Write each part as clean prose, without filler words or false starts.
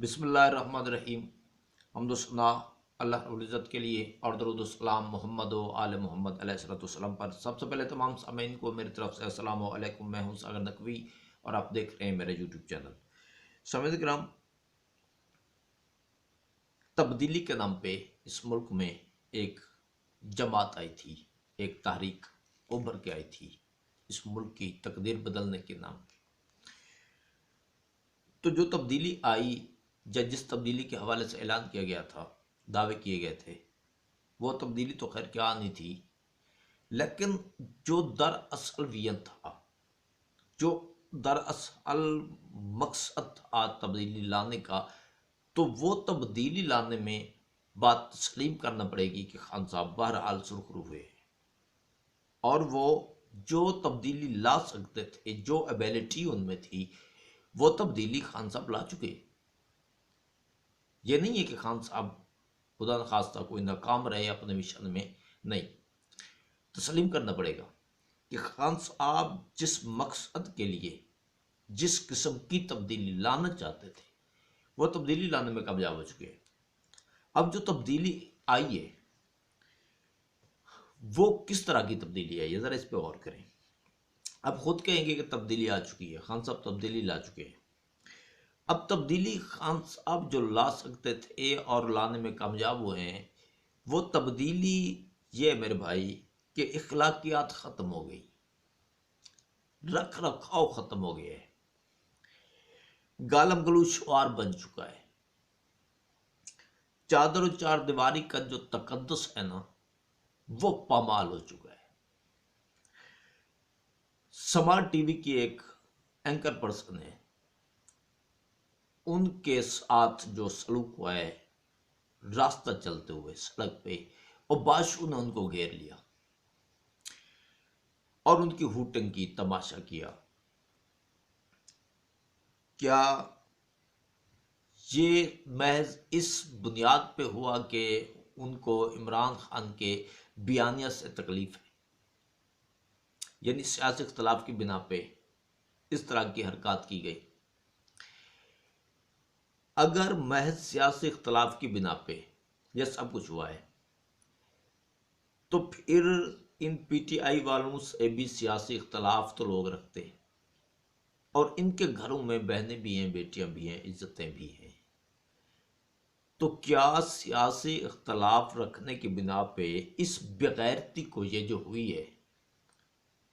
بسم اللہ الرحمن الرحیم۔ حمد و ثنا اللہ رب العزت کے لیے اور درود و سلام محمد و آل محمد علیہ الصلوۃ والسلام پر۔ سب سے پہلے تمام سامعین کو میری طرف سے السلام علیکم۔ میں ہوں ساگر نقوی اور آپ دیکھ رہے ہیں میرا یوٹیوب چینل۔ سامعین کرام، تبدیلی کے نام پہ اس ملک میں ایک جماعت آئی تھی، ایک تحریک ابھر کے آئی تھی اس ملک کی تقدیر بدلنے کے نام پہ۔ تو جو تبدیلی آئی یا جس تبدیلی کے حوالے سے اعلان کیا گیا تھا، دعوے کیے گئے تھے، وہ تبدیلی تو خیر کیا نہیں تھی، لیکن جو دراصل ویژن تھا، جو دراصل مقصد تھا تبدیلی لانے کا، تو وہ تبدیلی لانے میں بات تسلیم کرنا پڑے گی کہ خان صاحب بہرحال سرخرو ہوئے، اور وہ جو تبدیلی لا سکتے تھے، جو ایبیلٹی ان میں تھی، وہ تبدیلی خان صاحب لا چکے۔ یہ نہیں ہے کہ خان صاحب خدا نخواستہ کوئی ناکام رہے اپنے مشن میں، نہیں، تسلیم کرنا پڑے گا کہ خان صاحب جس مقصد کے لیے جس قسم کی تبدیلی لانا چاہتے تھے، وہ تبدیلی لانے میں کامیاب ہو چکے ہیں۔ اب جو تبدیلی آئی ہے وہ کس طرح کی تبدیلی آئی ہے، ذرا اس پہ غور کریں۔ اب خود کہیں گے کہ تبدیلی آ چکی ہے، خان صاحب تبدیلی لا چکے ہیں۔ اب تبدیلی خان صاحب جو لا سکتے تھے اور لانے میں کامیاب ہوئے ہیں، وہ تبدیلی یہ میرے بھائی کہ اخلاقیات ختم ہو گئی، رکھ رکھاؤ ختم ہو گیا ہے، گالم گلوچوار بن چکا ہے۔ چادر و چار دیواری کا جو تقدس ہے نا، وہ پامال ہو چکا ہے۔ سمارٹ ٹی وی کی ایک اینکر پرسن ہے، ان کے ساتھ جو سلوک ہوا ہے راستہ چلتے ہوئے سڑک پہ، اور بادشاہ نے ان کو گھیر لیا اور ان کی ہوٹنگ کی، تماشا کیا۔ کیا یہ محض اس بنیاد پہ ہوا کہ ان کو عمران خان کے بیانیہ سے تکلیف ہے، یعنی سیاسی اختلاف کی بنا پہ اس طرح کی حرکات کی گئی؟ اگر محض سیاسی اختلاف کی بنا پہ یہ سب کچھ ہوا ہے، تو پھر ان پی ٹی آئی والوں سے بھی سیاسی اختلاف تو لوگ رکھتے ہیں، اور ان کے گھروں میں بہنیں بھی ہیں، بیٹیاں بھی ہیں، عزتیں بھی ہیں۔ تو کیا سیاسی اختلاف رکھنے کی بنا پہ اس بغیرتی کو یہ جو ہوئی ہے،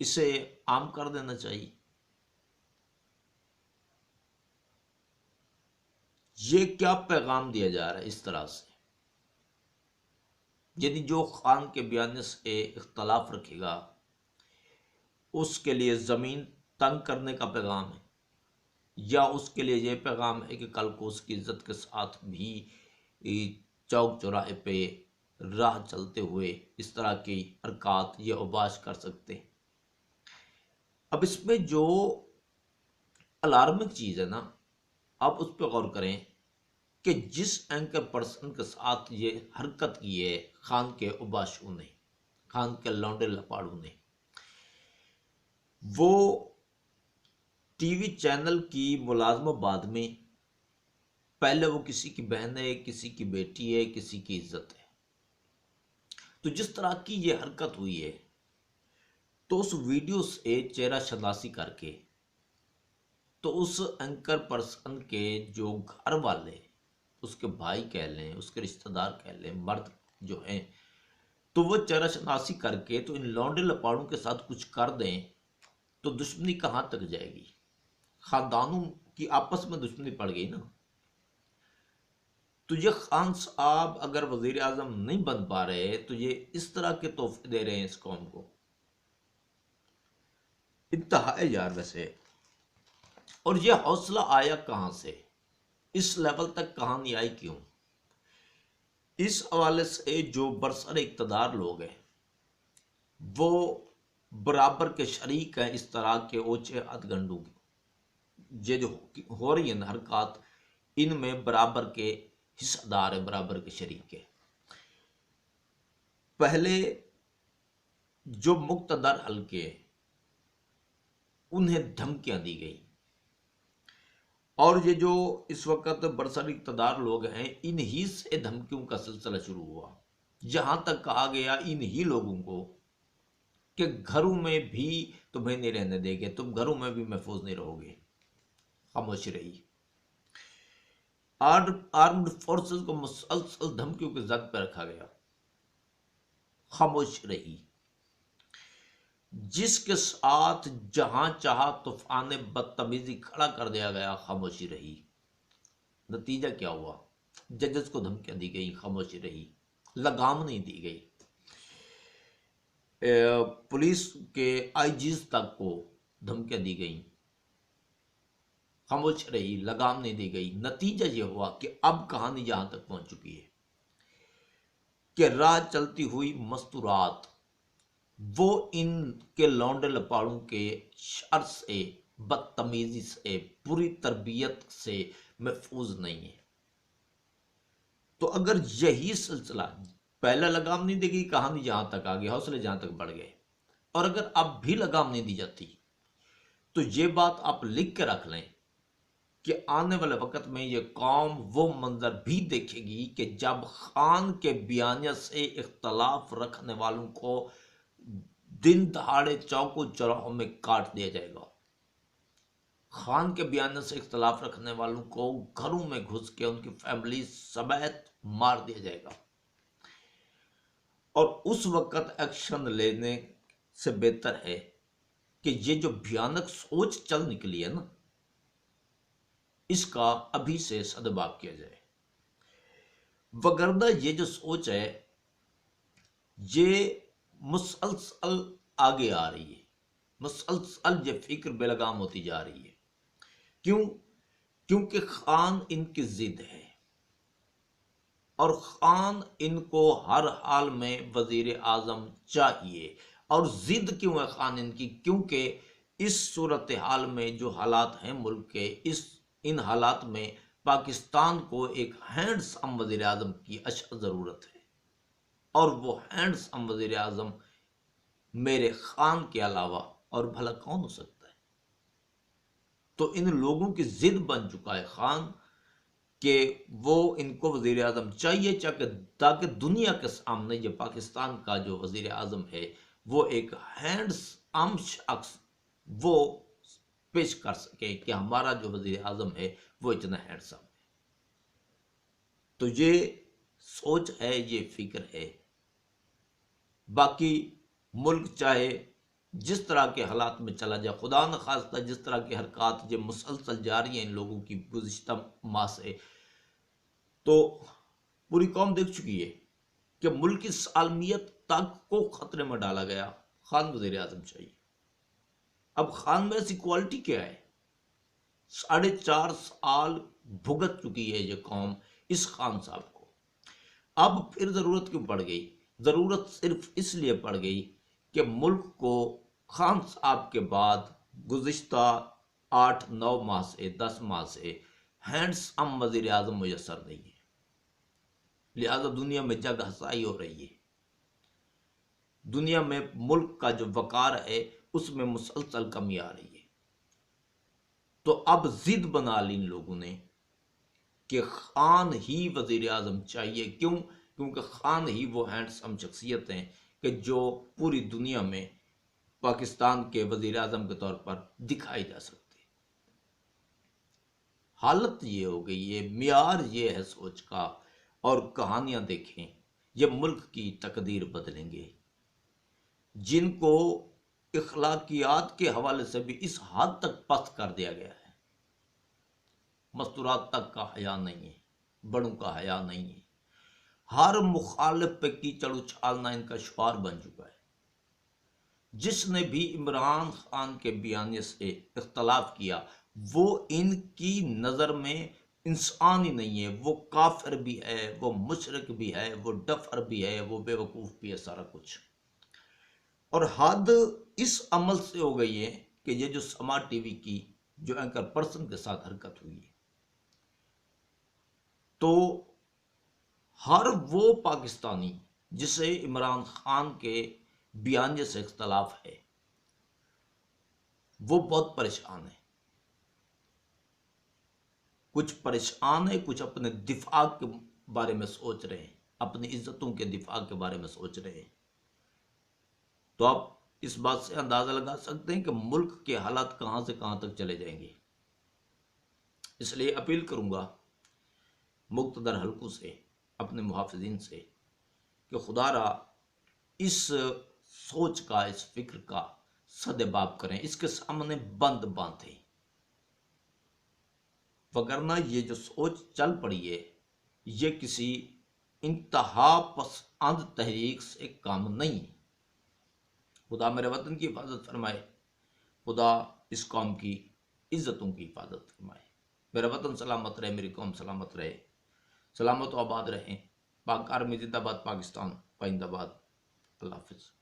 اسے عام کر دینا چاہیے؟ یہ کیا پیغام دیا جا رہا ہے اس طرح سے؟ یعنی جو خان کے بیان سے اختلاف رکھے گا اس کے لیے زمین تنگ کرنے کا پیغام ہے، یا اس کے لیے یہ پیغام ہے کہ کل کو اس کی عزت کے ساتھ بھی چوک چوراہے پہ راہ چلتے ہوئے اس طرح کی حرکات یہ اوباش کر سکتے ہیں؟ اب اس میں جو الارمک چیز ہے نا، آپ اس پہ غور کریں کہ جس اینکر پرسن کے ساتھ یہ حرکت کی ہے خان کے اوباشوں نے، خان کے لونڈے لپاڑوں نے، وہ ٹی وی چینل کی ملازمہ بعد میں پہلے وہ کسی کی بہن ہے، کسی کی بیٹی ہے، کسی کی عزت ہے۔ تو جس طرح کی یہ حرکت ہوئی ہے، تو اس ویڈیو سے چہرہ شناسی کر کے تو اس اینکر پرسن کے جو گھر والے، اس کے بھائی کہہ لیں، اس کے رشتہ دار کہہ لیں، مرد جو ہیں، تو وہ چہرہ شناسی کر کے تو ان لونڈے لپاڑوں کے ساتھ کچھ کر دیں تو دشمنی کہاں تک جائے گی؟ خاندانوں کی آپس میں دشمنی پڑ گئی نا۔ تو یہ خان صاحب اگر وزیر اعظم نہیں بن پا رہے تو یہ اس طرح کے تحفے دے رہے ہیں اس قوم کو، انتہا ہے یار ویسے۔ اور یہ حوصلہ آیا کہاں سے؟ اس لیول تک کہانی آئی کیوں؟ اس حوالے سے جو برسر اقتدار لوگ ہیں وہ برابر کے شریک ہیں اس طرح کے اوچھے ہتھ گنڈوں کی، یہ جو ہو رہی ہیں حرکات، ان میں برابر کے حصہ دار ہیں، برابر کے شریک ہیں۔ پہلے جو مقتدر حلقے انہیں دھمکیاں دی گئی، اور یہ جو اس وقت برسر اقتدار لوگ ہیں، انہی سے دھمکیوں کا سلسلہ شروع ہوا، جہاں تک کہا گیا انہی لوگوں کو کہ گھروں میں بھی تمہیں نہیں رہنے دیں گے، تم گھروں میں بھی محفوظ نہیں رہو گے۔ خاموش رہی۔ آرمڈ فورسز کو مسلسل دھمکیوں کی زد پہ رکھا گیا، خاموش رہی۔ جس کے ساتھ جہاں چاہا طوفان بدتمیزی کھڑا کر دیا گیا، خاموشی رہی۔ نتیجہ کیا ہوا؟ ججز کو دھمکیاں دی گئی، خاموشی رہی، لگام نہیں دی گئی۔ پولیس کے آئی جیز تک کو دھمکیاں دی گئیں، خاموش رہی، لگام نہیں دی گئی۔ نتیجہ یہ ہوا کہ اب کہانی جہاں تک پہنچ چکی ہے کہ راہ چلتی ہوئی مستورات وہ ان کے لونڈے لپاڑوں کے شر سے، بدتمیزی سے، بری تربیت سے محفوظ نہیں ہے۔ تو اگر یہی سلسلہ پہلا لگام نہیں دے گی، کہانی جہاں تک آگے، حوصلے جہاں تک بڑھ گئے، اور اگر اب بھی لگام نہیں دی جاتی تو یہ بات آپ لکھ کے رکھ لیں کہ آنے والے وقت میں یہ قوم وہ منظر بھی دیکھے گی کہ جب خان کے بیانیہ سے اختلاف رکھنے والوں کو دن دہاڑے چوکوں چوراہوں میں کاٹ دیا جائے گا۔ خان کے بیانیہ سے اختلاف رکھنے والوں کو گھروں میں گھس کے ان کی فیملی سمیت مار دیا جائے گا۔ اور اس وقت ایکشن لینے سے بہتر ہے کہ یہ جو بھیانک سوچ چل نکلی ہے نا، اس کا ابھی سے سدباب کیا جائے، وگرنہ یہ جو سوچ ہے یہ مسلسل آگے آ رہی ہے، مسلسل یہ فکر بے لگام ہوتی جا رہی ہے۔ کیوں؟ کیونکہ خان ان کی ضد ہے، اور خان ان کو ہر حال میں وزیر اعظم چاہیے۔ اور ضد کیوں ہے خان ان کی؟ کیونکہ اس صورتحال میں جو حالات ہیں ملک کے، ان حالات میں پاکستان کو ایک ہینڈ سم وزیر اعظم کی اشد ضرورت ہے، اور وہ ہینڈ سم وزیر اعظم میرے خان کے علاوہ اور بھلا کون ہو سکتا ہے؟ تو ان لوگوں کی ضد بن چکا ہے خان کہ وہ ان کو وزیر اعظم چاہیے، تاکہ دنیا کے سامنے یہ پاکستان کا جو وزیر اعظم ہے وہ ایک ہینڈ سم شخص وہ پیش کر سکے کہ ہمارا جو وزیر اعظم ہے وہ اتنا ہینڈسم ہے۔ تو یہ سوچ ہے، یہ فکر ہے۔ باقی ملک چاہے جس طرح کے حالات میں چلا جائے، خدا نخواستہ جس طرح کی حرکات یہ مسلسل جاری ہیں ان لوگوں کی گزشتہ ماہ سے، تو پوری قوم دیکھ چکی ہے کہ ملک کی سالمیت تک کو خطرے میں ڈالا گیا۔ خان وزیر اعظم چاہیے۔ اب خان میں ایسی کوالٹی کیا ہے؟ 4.5 سال بھگت چکی ہے یہ قوم اس خان صاحب کو۔ اب پھر ضرورت کیوں پڑ گئی؟ ضرورت صرف اس لیے پڑ گئی کہ ملک کو خان صاحب کے بعد گزشتہ 8-9 ماہ سے 10 ماہ سے ہینڈ سم وزیر اعظم میسر نہیں ہے، لہذا دنیا میں جگ ہسائی ہو رہی ہے۔ دنیا میں ملک کا جو وقار ہے اس میں مسلسل کمی آ رہی ہے۔ تو اب ضد بنا لی ان لوگوں نے کہ خان ہی وزیر اعظم چاہیے۔ کیوں؟ کیونکہ خان ہی وہ ہینڈ سم شخصیت ہیں کہ جو پوری دنیا میں پاکستان کے وزیر اعظم کے طور پر دکھائی جا سکتے۔ حالت یہ ہو گئی ہے، معیار یہ ہے سوچ کا، اور کہانیاں دیکھیں یہ ملک کی تقدیر بدلیں گے، جن کو اخلاقیات کے حوالے سے بھی اس حد تک پست کر دیا گیا ہے۔ مستورات تک کا حیا نہیں ہے، بڑوں کا حیا نہیں ہے، ہر مخالف پہ کیچڑ اچھالنا ان کا شعار بن چکا ہے۔ جس نے بھی عمران خان کے بیانیے سے اختلاف کیا وہ ان کی نظر میں انسان ہی نہیں ہے، وہ کافر بھی ہے، وہ مشرک بھی ہے، وہ ڈفر بھی ہے، وہ بے وقوف بھی ہے، سارا کچھ۔ اور حد اس عمل سے ہو گئی ہے کہ یہ جو سما ٹی وی کی جو اینکر پرسن کے ساتھ حرکت ہوئی ہے، تو ہر وہ پاکستانی جسے عمران خان کے بیانیے سے اختلاف ہے وہ بہت پریشان ہے۔ کچھ پریشان ہیں، کچھ اپنے دفاع کے بارے میں سوچ رہے ہیں، اپنی عزتوں کے دفاع کے بارے میں سوچ رہے ہیں۔ تو آپ اس بات سے اندازہ لگا سکتے ہیں کہ ملک کے حالات کہاں سے کہاں تک چلے جائیں گے۔ اس لیے اپیل کروں گا مقتدر حلقوں سے، اپنے محافظین سے، کہ خدا را اس سوچ کا، اس فکر کا سدباب کریں، اس کے سامنے بند باندھیں، وگرنہ یہ جو سوچ چل پڑی ہے یہ کسی انتہا پسند تحریک سے کام نہیں۔ خدا میرے وطن کی حفاظت فرمائے، خدا اس قوم کی عزتوں کی حفاظت فرمائے۔ میرا وطن سلامت رہے، میری قوم سلامت رہے، سلامت و آباد رہیں۔ پاک آرمی زندہ باد، پاکستان پائندہ باد۔ اللہ حافظ۔